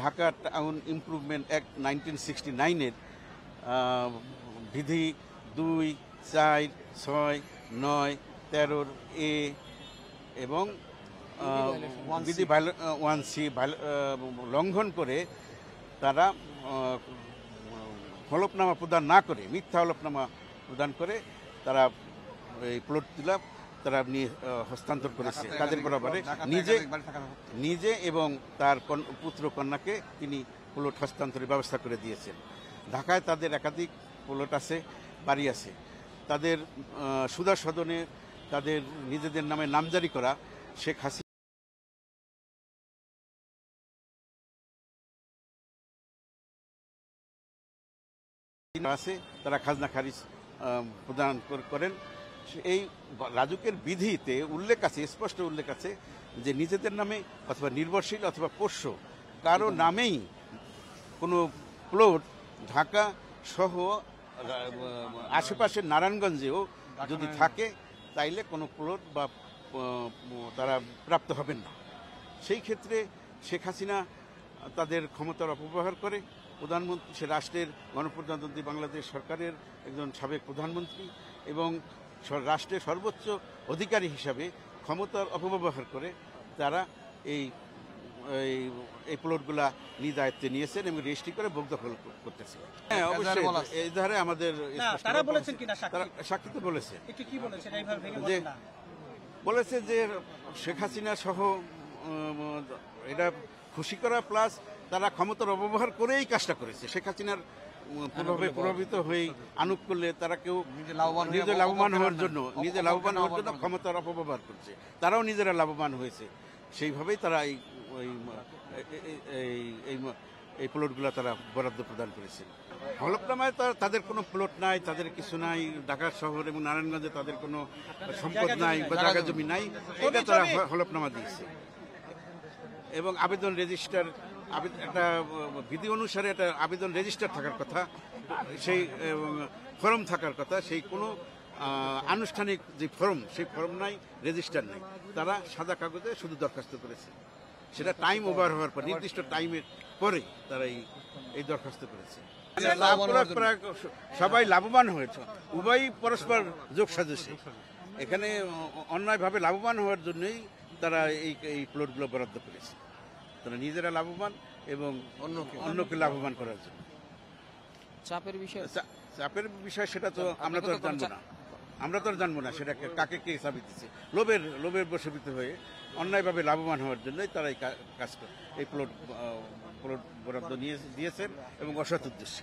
Dhaka town improvement act 1969-এর বিধি 2, 4, 6, 9, 13 এ এবং বিধি 1C লঙ্ঘন করে তারা হলফনামা প্রদান না করে, মিথ্যা হলফনামা প্রদান করে তারা এই প্লটগুলা তারা নিয়ে হস্তান্তর করেছে তাদের বরাবরে। নিজে এবং তার পুত্র কন্যাকে তিনি প্লট হস্তান্তরের ব্যবস্থা করে দিয়েছেন। ঢাকায় তাদের একাধিক প্লট আছে, বাড়ি আছে। তাদের সুদা সদনে তাদের নিজেদের নামে নামজারি করা শেখ হাসিনা আছে, তারা খাজনা খারিজ প্রদান করেন। এই রাজুকের বিধিতে উল্লেখ আছে, স্পষ্ট উল্লেখ আছে যে নিজেদের নামে অথবা নির্ভরশীল অথবা পোষ্য কারো নামেই কোনো প্লট ঢাকা সহ আশেপাশের নারায়ণগঞ্জেও যদি থাকে তাইলে কোনো প্লট বা তারা প্রাপ্ত হবেন না। সেই ক্ষেত্রে শেখ হাসিনা তাদের ক্ষমতার অপব্যবহার করে প্রধানমন্ত্রী, সে রাষ্ট্রের গণপ্রজাতন্ত্রী বাংলাদেশ সরকারের একজন সাবেক প্রধানমন্ত্রী এবং রাষ্ট্রের সর্বোচ্চ অধিকারী হিসাবে ক্ষমতার অপব্যবহার করে তারা এই প্লটগুলা নিজ দায়িত্বে নিয়েছেন এবং রেজিস্ট্রি করে বকদখল করতেছে। হ্যাঁ, অবশ্যই এই ধারে আমাদের সাক্ষী তো বলেছে যে বলেছে যে শেখ হাসিনা সহ এটা খুশি করা প্লাস তারা ক্ষমতার অপব্যবহার করেই কাজটা করেছে। শেখ হাসিনার প্রভাবিত হয়ে আনুক করলে তারা কেউ নিজে লাভবান হওয়ার জন্য ক্ষমতার অপব্যবহার করছে, তারাও নিজেরা লাভবান হয়েছে। সেইভাবেই তারা এই প্লটগুলো তারা বরাদ্দ প্রদান করেছে। হলফনামায় তাদের কোনো প্লট নাই, তাদের কিছু নাই, ঢাকা শহর এবং নারায়ণগঞ্জে তাদের কোনো সম্পদ নাই বা জায়গা জমি নাই, এটা তারা হলফনামা দিয়েছে। এবং আবেদন রেজিস্টার, একটা বিধি অনুসারে একটা আবেদন রেজিস্টার থাকার কথা, সেই ফর্ম থাকার কথা, সেই কোনো আনুষ্ঠানিক যে ফর্ম, সেই ফর্ম নাই, রেজিস্টার নাই। তারা সাদা কাগজে শুধু দরখাস্ত করেছে, সেটা টাইম ওভার হওয়ার পর, নির্দিষ্ট টাইমের পরে তারা এই দরখাস্ত করেছে। সবাই লাভবান হয়েছে, উভয়ই পরস্পর যোগ সাজসে। এখানে অন্যায়ভাবে লাভবান হওয়ার জন্যই তারা এই প্লটগুলো বরাদ্দ করেছে। তারা নিজেরা লাভবান এবং অন্যকে লাভবান করার জন্য। চাপের বিষয় সেটা তো আমরা তো জানবো না সেটা কাকে কে চাপিয়ে দিচ্ছে। লোভের বশীভূত হয়ে অন্যায়ভাবে লাভবান হওয়ার জন্যই তারা এই কাজ করে এই প্লট বরাদ্দ দিয়েছেন এবং অসৎ উদ্দেশ্যে।